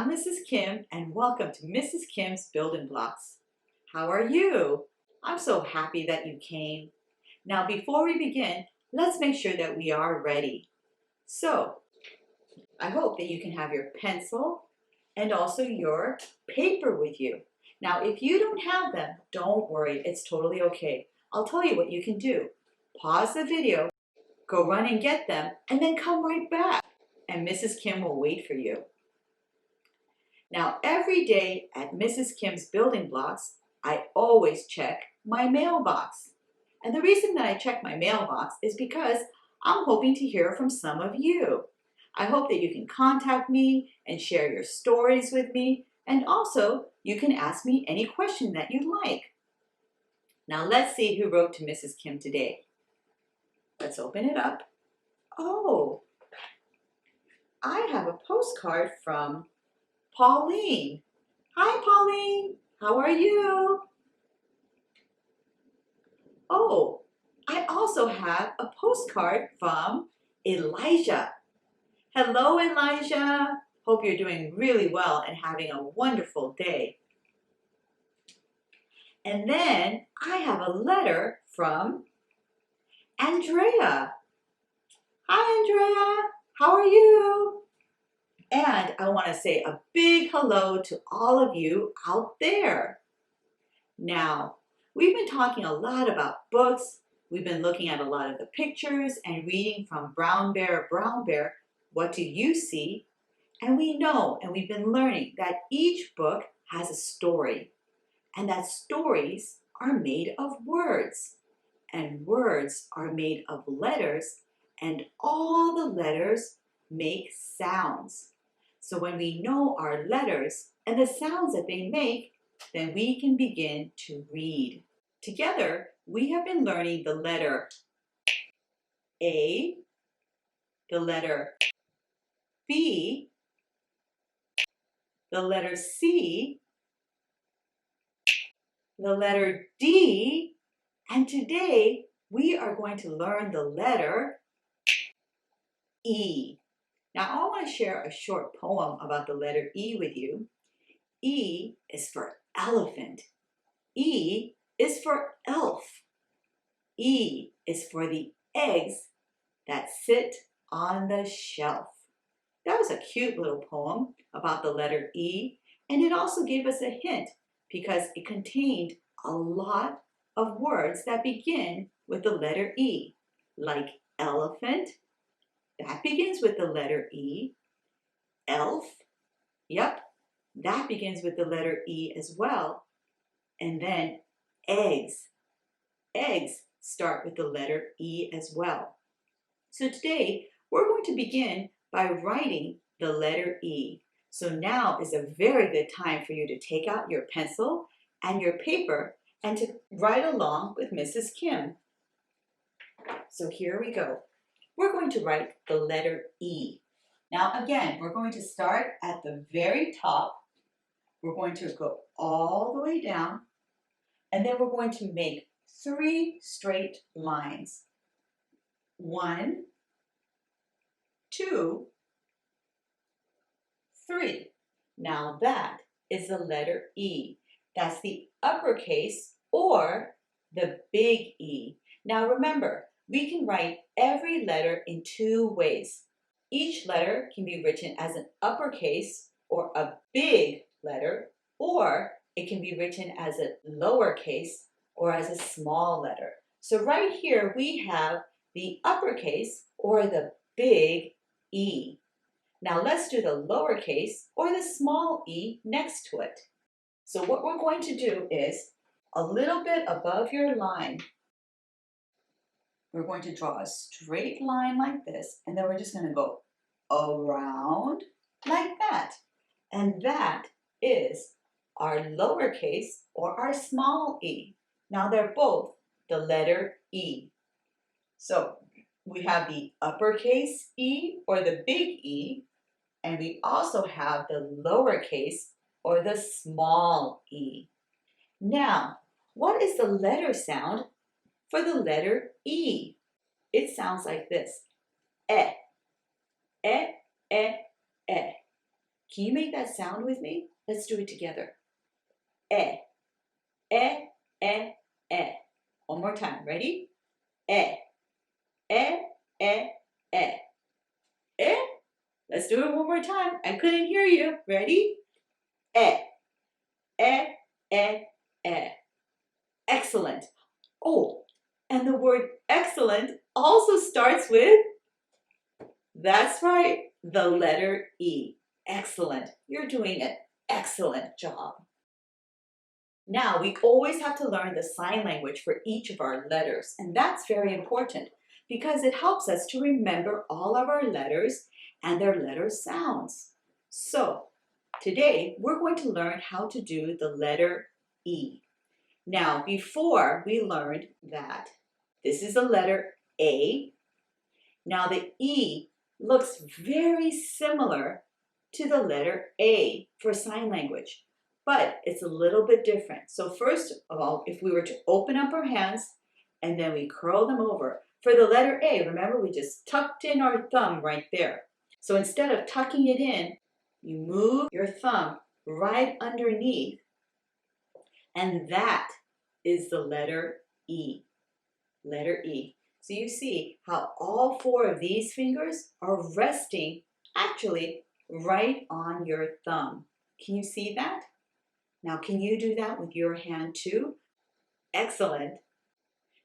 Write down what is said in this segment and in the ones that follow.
I'm Mrs. Kim and welcome to Mrs. Kim's Building Blocks. How are you? I'm so happy that you came. Now before we begin, let's make sure that we are ready. So, I hope that you can have your pencil and also your paper with you. Now if you don't have them, don't worry, it's totally okay. I'll tell you what you can do. Pause the video, go run and get them, and then come right back. And Mrs. Kim will wait for you. Now, every day at Mrs. Kim's Building Blocks, I always check my mailbox. And the reason that I check my mailbox is because I'm hoping to hear from some of you. I hope that you can contact me and share your stories with me, and also you can ask me any question that you'd like. Now let's see who wrote to Mrs. Kim today. Let's open it up. Oh, I have a postcard from Pauline. Hi, Pauline. How are you? Oh, I also have a postcard from Elijah. Hello, Elijah. Hope you're doing really well and having a wonderful day. And then I have a letter from Andrea. Hi, Andrea. How are you? And I want to say a big hello to all of you out there. Now, we've been talking a lot about books. We've been looking at a lot of the pictures and reading from Brown Bear, what do you see? And we know and we've been learning that each book has a story and that stories are made of words and words are made of letters and all the letters make sounds. So when we know our letters and the sounds that they make, then we can begin to read. Together, we have been learning the letter A, the letter B, the letter C, the letter D, and today we are going to learn the letter E. Now, I want to share a short poem about the letter E with you. E is for elephant. E is for elf. E is for the eggs that sit on the shelf. That was a cute little poem about the letter E, and it also gave us a hint because it contained a lot of words that begin with the letter E, like elephant, that begins with the letter E. Elf, yep, that begins with the letter E as well. And then eggs. Eggs start with the letter E as well. So today, we're going to begin by writing the letter E. So now is a very good time for you to take out your pencil and your paper and to write along with Mrs. Kim. So here we go. We're going to write the letter E. Now again, we're going to start at the very top. We're going to go all the way down, and then we're going to make 3 straight lines. 1, 2, 3. Now that is the letter E. That's the uppercase or the big E. Now remember, we can write every letter in 2 ways. Each letter can be written as an uppercase or a big letter, or it can be written as a lowercase or as a small letter. So right here we have the uppercase or the big E. Now let's do the lowercase or the small e next to it. So what we're going to do is a little bit above your line, we're going to draw a straight line like this, and then we're just going to go around like that. And that is our lowercase or our small e. Now they're both the letter E. So we have the uppercase E or the big E, and we also have the lowercase or the small e. Now, what is the letter sound for the letter E? It sounds like this. Eh, eh, eh, eh. Can you make that sound with me? Let's do it together. E, e, e, e. One more time. Ready? E, e, e, e. E. Let's do it one more time. I couldn't hear you. Ready? E, e, e, e. Excellent. Oh, and the word excellent also starts with, that's right, the letter E. Excellent. You're doing an excellent job. Now, we always have to learn the sign language for each of our letters, and that's very important because it helps us to remember all of our letters and their letter sounds. So, today we're going to learn how to do the letter E. Now, before we learned that this is the letter A. Now, the E looks very similar to the letter A for sign language, but it's a little bit different. So first of all, if we were to open up our hands and then we curl them over, for the letter A, remember we just tucked in our thumb right there. So instead of tucking it in, you move your thumb right underneath, and that is the letter E. Letter E. So you see how all four of these fingers are resting actually right on your thumb. Can you see that? Now, can you do that with your hand too? Excellent.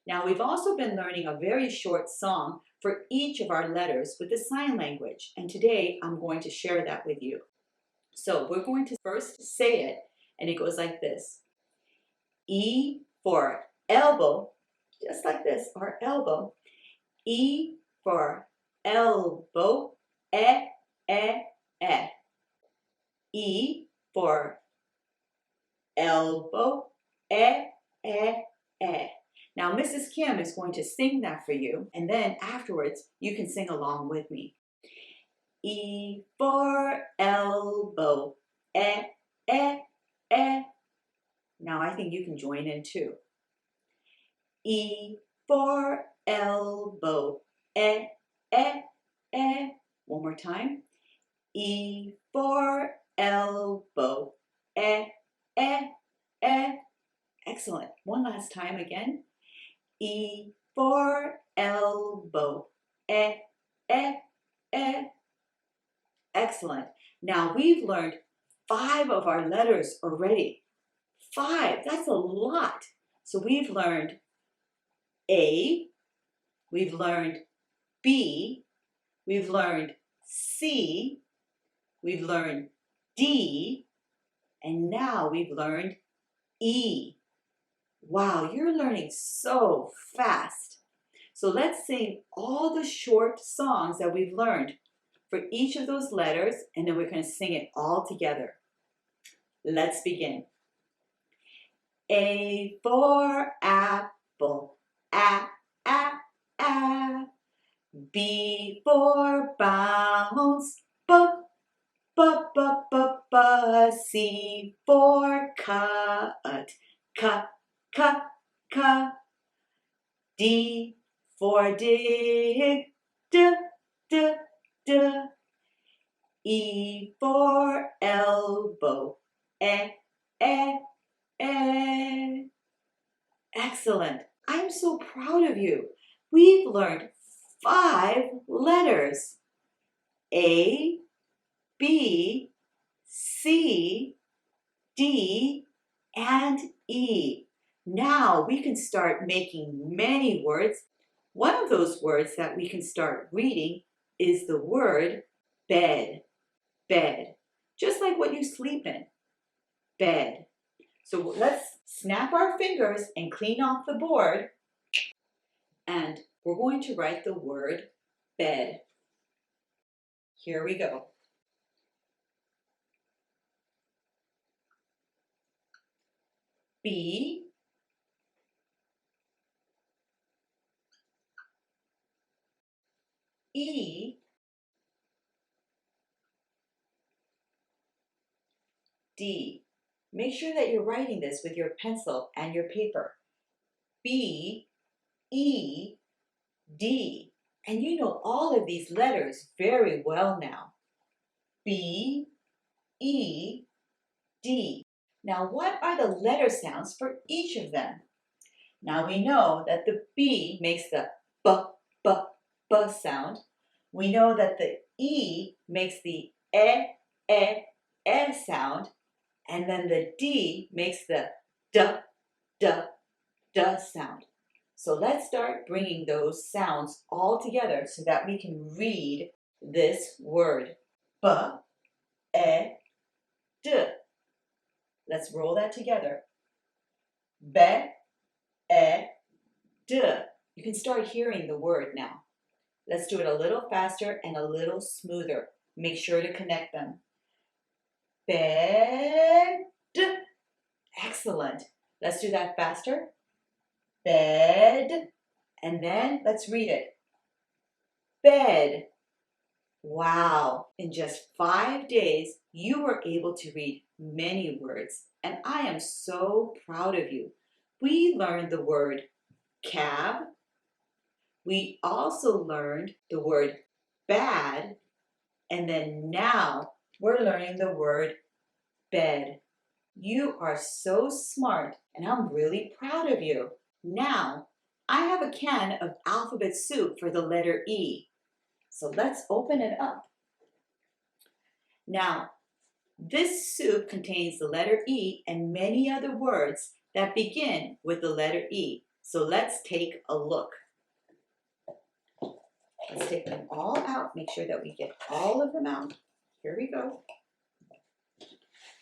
Now, we've also been learning a very short song for each of our letters with the sign language, and today I'm going to share that with you. So we're going to first say it, and it goes like this. E for elbow, just like this, our elbow. E for elbow, e, e, e. E for elbow, e, e, e. Now, Mrs. Kim is going to sing that for you, and then afterwards, you can sing along with me. E for elbow, e, e, e. Now, I think you can join in too. E for elbow, e, e, e. One more time. E for elbow, e, e, e. Excellent. One last time again. E for elbow, e, e, e. Excellent. Now we've learned 5 of our letters already. 5, that's a lot. So we've learned A, we've learned B, we've learned C, we've learned D, and now we've learned E. Wow, you're learning so fast. So let's sing all the short songs that we've learned for each of those letters, and then we're going to sing it all together. Let's begin. A for apple, a, a, a. B for bounce, b, b, b, b, b. C for cut, c, c, c. D for dig, d, d, d. E for elbow, e, e, e. Excellent. I'm so proud of you. We've learned 5 letters. A, B, C, D, and E. Now we can start making many words. One of those words that we can start reading is the word bed. Bed. Just like what you sleep in. Bed. So let's snap our fingers and clean off the board. And we're going to write the word bed. Here we go. B, E, D. Make sure that you're writing this with your pencil and your paper. B, E, D. And you know all of these letters very well now. B, E, D. Now, what are the letter sounds for each of them? Now we know that the B makes the B, B, B sound. We know that the E makes the E sound. And then the D makes the D, D, D sound. So let's start bringing those sounds all together so that we can read this word. B, E, D. Let's roll that together. B, E, D. You can start hearing the word now. Let's do it a little faster and a little smoother. Make sure to connect them. Bed. Excellent. Let's do that faster. Bed. And then let's read it. Bed. Wow. In just 5 days, you were able to read many words, and I am so proud of you. We learned the word cab. We also learned the word bad, and then now we're learning the word bed. You are so smart, and I'm really proud of you. Now, I have a can of alphabet soup for the letter E. So let's open it up. Now, this soup contains the letter E and many other words that begin with the letter E. So let's take a look. Let's take them all out. Make sure that we get all of them out. Here we go.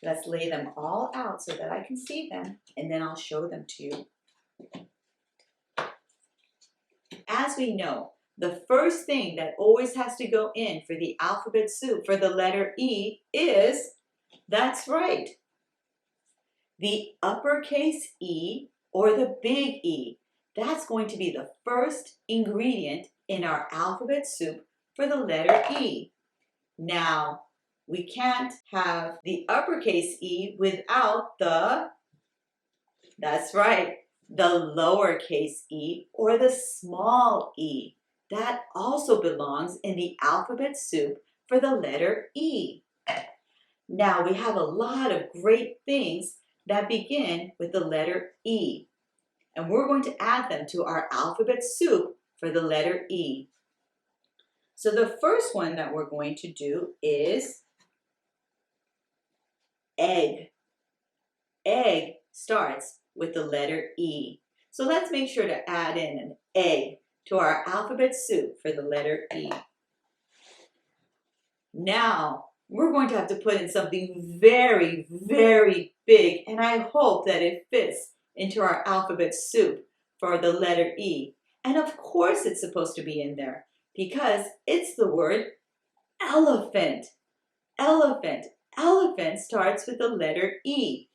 Let's lay them all out so that I can see them, and then I'll show them to you. As we know, the first thing that always has to go in for the alphabet soup for the letter E is, that's right, the uppercase E or the big E. That's going to be the first ingredient in our alphabet soup for the letter E. Now, we can't have the uppercase E without that's right, the lowercase e or the small e. That also belongs in the alphabet soup for the letter E. Now we have a lot of great things that begin with the letter E, and we're going to add them to our alphabet soup for the letter E. So the first one that we're going to do is egg. Egg starts with the letter E. So let's make sure to add in an egg to our alphabet soup for the letter E. Now, we're going to have to put in something very, very big, and I hope that it fits into our alphabet soup for the letter E. And of course it's supposed to be in there because it's the word elephant. Elephant. Elephant starts with the letter E.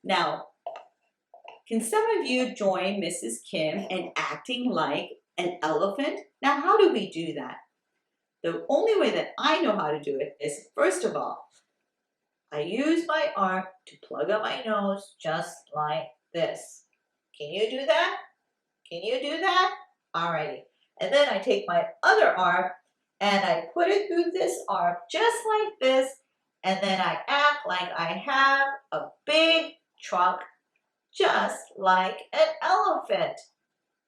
Now, can some of you join Mrs. Kim in acting like an elephant? Now, how do we do that? The only way that I know how to do it is, first of all, I use my arm to plug up my nose just like this. Can you do that? Can you do that? Alrighty. And then I take my other arm and I put it through this arm just like this, and then I act like I have a big trunk just like an elephant.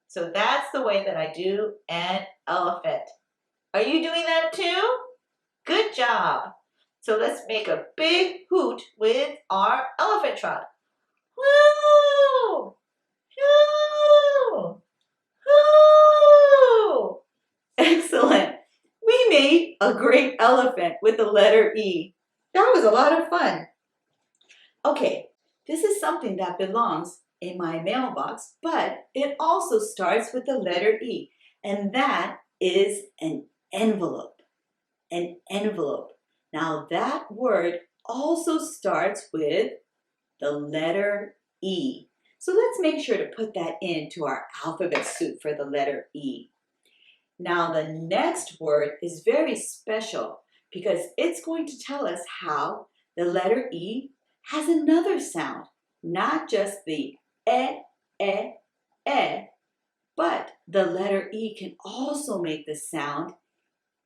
So that's the way that I do an elephant. Are you doing that too? Good job. So let's make a big hoot with our elephant trunk. Woo! Woo! Woo! Excellent. We made a great elephant with the letter E. That was a lot of fun. Okay, this is something that belongs in my mailbox, but it also starts with the letter E, and that is an envelope. An envelope. Now that word also starts with the letter E. So let's make sure to put that into our alphabet soup for the letter E. Now the next word is very special because it's going to tell us how the letter E has another sound, not just the e, but the letter E can also make the sound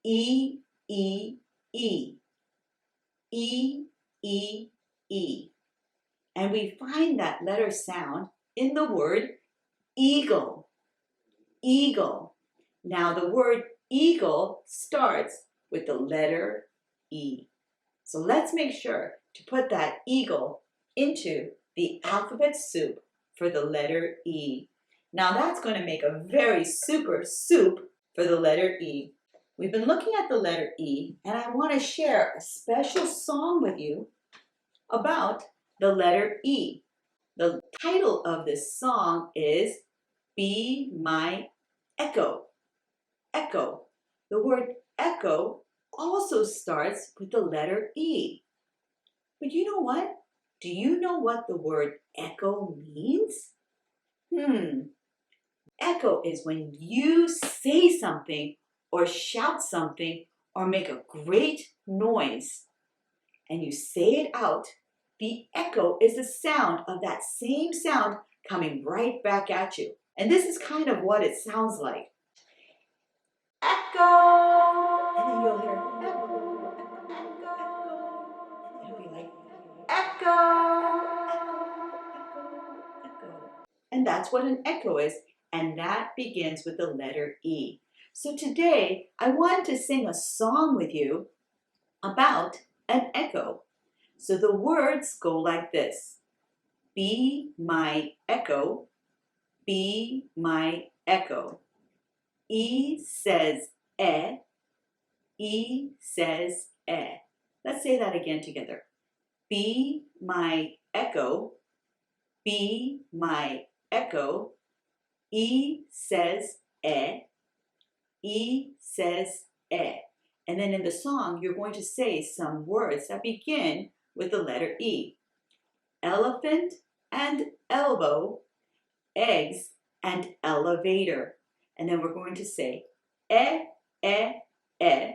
E, E, E. E, E, E. And we find that letter sound in the word eagle. Eagle. Now the word eagle starts with the letter E. So let's make sure to put that eagle into the alphabet soup for the letter E. Now that's going to make a very super soup for the letter E. We've been looking at the letter E, and I want to share a special song with you about the letter E. The title of this song is Be My Echo. Echo. The word echo also starts with the letter E. But you know what? Do you know what the word echo means? Echo is when you say something or shout something or make a great noise and you say it out. The echo is the sound of that same sound coming right back at you. And this is kind of what it sounds like. Echo! And then you'll hear echo, echo, echo. And it'll be like echo, echo, echo, echo. And that's what an echo is. And that begins with the letter E. So today, I want to sing a song with you about an echo. So the words go like this. Be my echo, be my echo. E says E says Let's say that again together. Be my echo, be my echo. E says E says And then in the song, you're going to say some words that begin with the letter E. Elephant and elbow, eggs and elevator. And then we're going to say eh, eh, eh,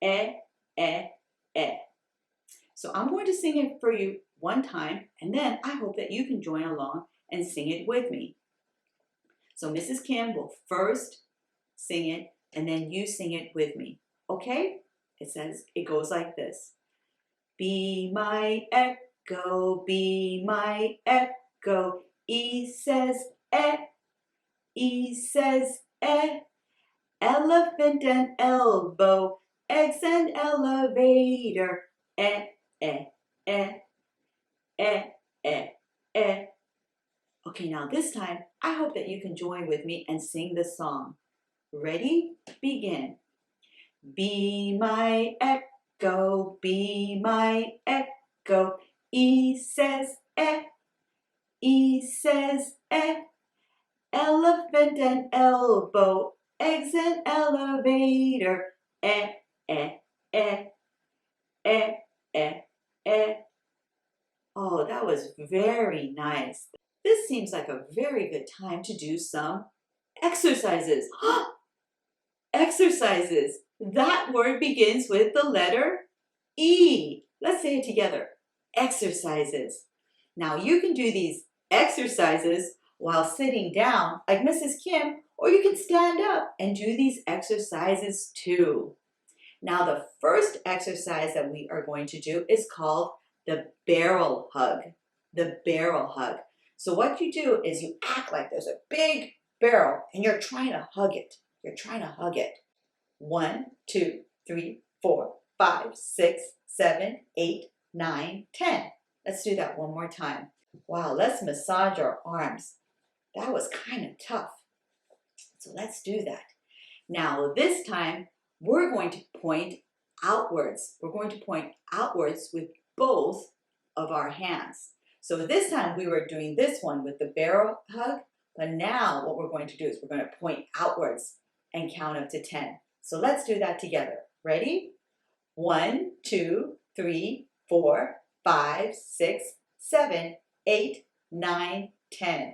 eh, eh, eh. So I'm going to sing it for you one time, and then I hope that you can join along and sing it with me. So Mrs. Kim will first sing it, and then you sing it with me. Okay? It goes like this. Be my echo, be my echo. E says E says Elephant and elbow, eggs and elevator. Eh, eh, eh, eh, eh, eh. Okay, now this time, I hope that you can join with me and sing the song. Ready? Begin. Be my echo, be my echo. E says E says Elephant and elbow, eggs and elevator. Eh, eh, eh, eh, eh, eh. Oh, that was very nice. This seems like a very good time to do some exercises. Exercises. That word begins with the letter E. Let's say it together. Exercises. Now you can do these exercises while sitting down like Mrs. Kim, or you can stand up and do these exercises too. Now the first exercise that we are going to do is called the barrel hug. The barrel hug. So what you do is you act like there's a big barrel and you're trying to hug it. You're trying to hug it. 1, 2, 3, 4, 5, 6, 7, 8, 9, 10. Let's do that one more time. Wow, let's massage our arms. That was kind of tough. So let's do that. Now this time, we're going to point outwards. We're going to point outwards with both of our hands. So this time we were doing this one with the barrel hug, but now what we're going to do is we're going to point outwards and count up to 10. So let's do that together. Ready? 1, 2, 3, 4, 5, 6, 7, 8, 9, 10.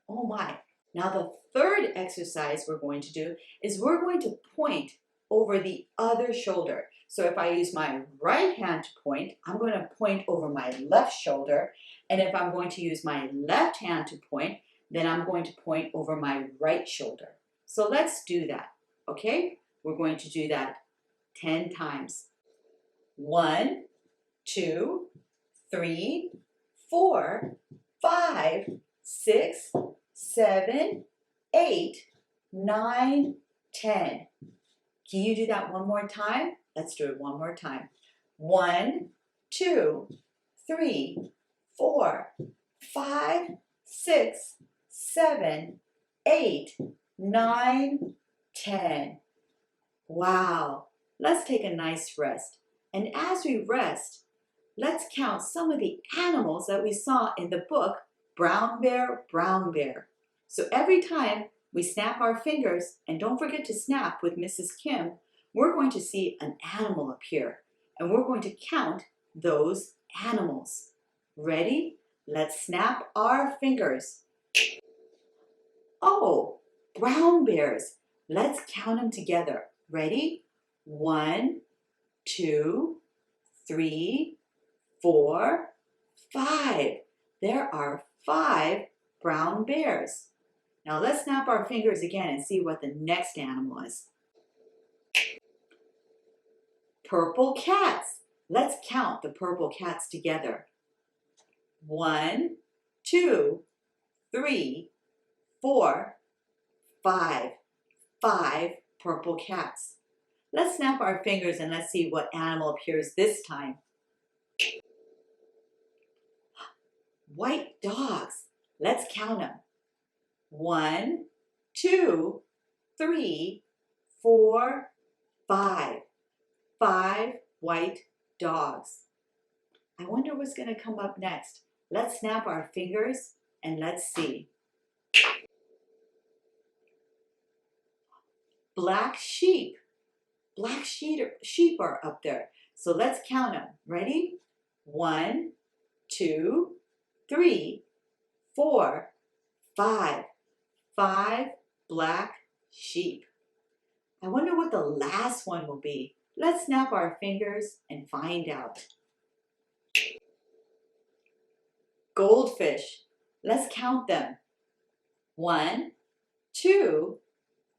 Oh my. Now the third exercise we're going to do is we're going to point over the other shoulder. So if I use my right hand to point, I'm going to point over my left shoulder. And if I'm going to use my left hand to point, then I'm going to point over my right shoulder. So let's do that, okay? We're going to do that 10 times. 1, 2, 3, 4, 5, 6, 7, 8, 9, 10. Can you do that one more time? Let's do it one more time. 1, 2, 3, 4, 5, 6, 7, 8, 9, 10. Wow. Let's take a nice rest. And as we rest, let's count some of the animals that we saw in the book, Brown Bear, Brown Bear. So every time we snap our fingers, and don't forget to snap with Mrs. Kim, we're going to see an animal appear. And we're going to count those animals. Ready? Let's snap our fingers. Oh, brown bears. Let's count them together. Ready? 1, 2, 3, 4, 5. There are 5 brown bears. Now let's snap our fingers again and see what the next animal is. Purple cats. Let's count the purple cats together. 1, 2, 3, 4, 5. 5 purple cats. Let's snap our fingers and let's see what animal appears this time. White dogs. Let's count them. 1, 2, 3, 4, 5. 5 white dogs. I wonder what's going to come up next. Let's snap our fingers and let's see. Black sheep. Black sheep are up there. So let's count them. Ready? 1, 2, 3, 4, 5. 5 black sheep. I wonder what the last one will be. Let's snap our fingers and find out. Goldfish. Let's count them. 1, 2,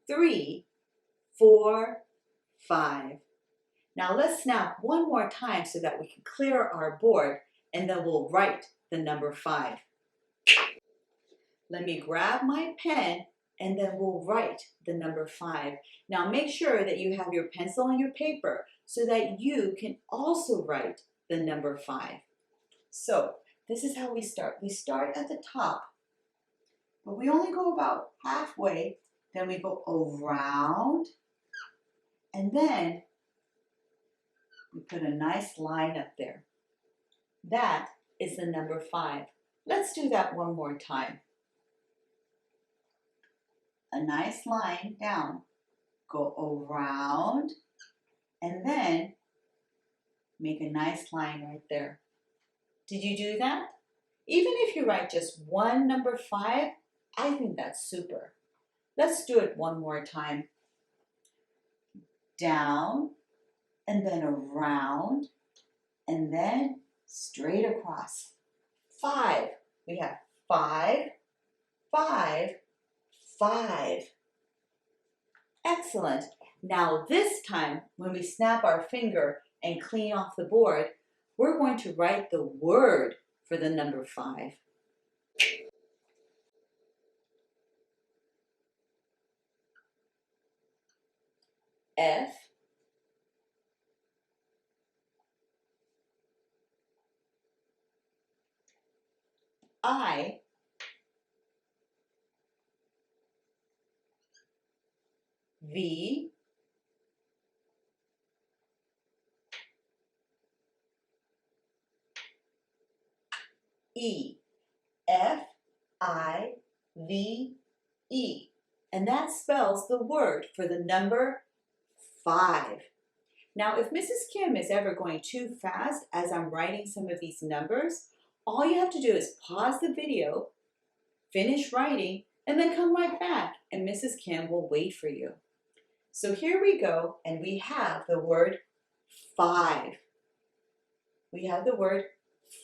3, 4, 5. Now let's snap one more time so that we can clear our board, and then we'll write the number 5. Let me grab my pen and then we'll write the number 5. Now make sure that you have your pencil and your paper so that you can also write the number 5. So this is how we start. We start at the top, but we only go about halfway. Then we go around, and then we put a nice line up there. That is the number 5. Let's do that one more time. A nice line down, go around, and then make a nice line right there. Did you do that? Even if you write just one number 5, I think that's super. Let's do it one more time. Down, and then around, and then straight across. 5. We have 5, 5, 5. Excellent. Now this time, when we snap our finger and clean off the board, we're going to write the word for the number 5. F, I, V, E. F, I, V, E. And that spells the word for the number 5. Now, if Mrs. Kim is ever going too fast as I'm writing some of these numbers, all you have to do is pause the video, finish writing, and then come right back, and Mrs. Kim will wait for you. So here we go, and we have the word 5. We have the word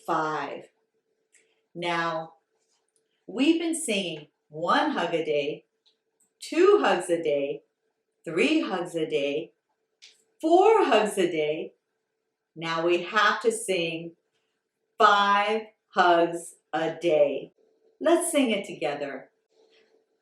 5. Now, we've been singing 1 hug a day, 2 hugs a day, 3 hugs a day, 4 hugs a day. Now we have to sing 5 hugs a day. Let's sing it together.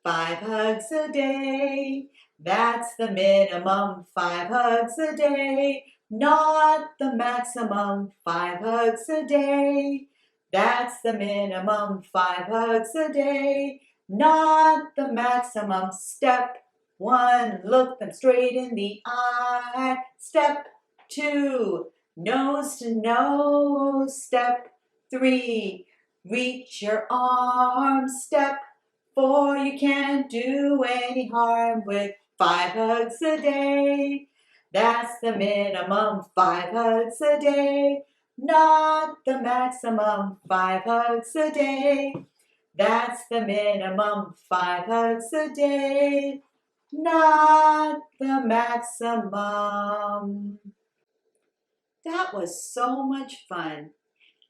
5 hugs a day, that's the minimum. 5 hugs a day, not the maximum. 5 hugs a day, that's the minimum. 5 hugs a day, not the maximum. Step 1, look them straight in the eye. Step 2, nose to nose. Step 3, reach your arms. Step 4, you can't do any harm with 5 hugs a day. That's the minimum. 5 hugs a day, not the maximum. 5 hugs a day, that's the minimum. 5 hugs a day, not the maximum. That was so much fun.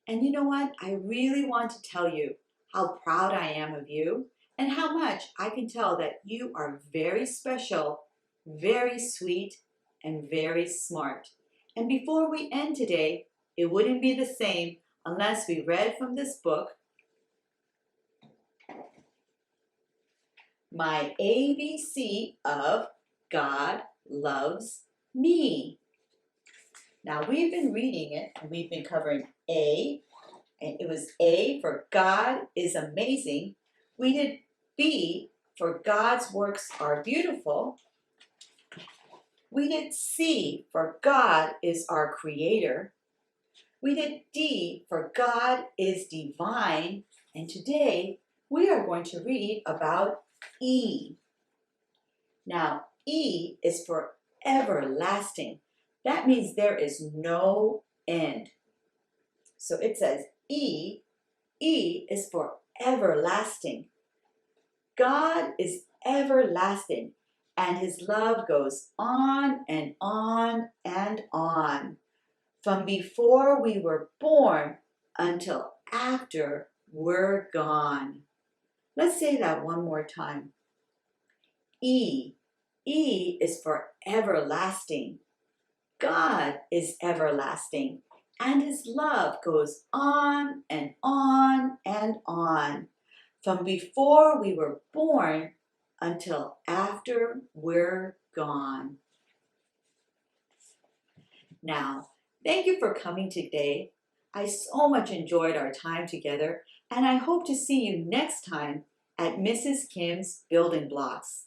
And you know what? I really want to tell you how proud I am of you and how much I can tell that you are very special, very sweet, and very smart. And before we end today, it wouldn't be the same unless we read from this book, My ABC of God Loves Me. Now we've been reading it and we've been covering A, and it was A for God is amazing. We did B for God's works are beautiful. We did C for God is our creator. We did D for God is divine. And today we are going to read about E. Now E is for everlasting. That means there is no end. So it says E is for everlasting. God is everlasting, and his love goes on and on and on, from before we were born until after we're gone. Let's say that one more time. E is for everlasting. God is everlasting, and his love goes on and on and on, from before we were born until after we're gone. Now, thank you for coming today. I so much enjoyed our time together, and I hope to see you next time at Mrs. Kim's Building Blocks.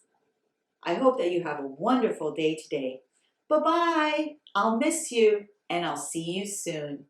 I hope that you have a wonderful day today. Bye-bye. I'll miss you, and I'll see you soon.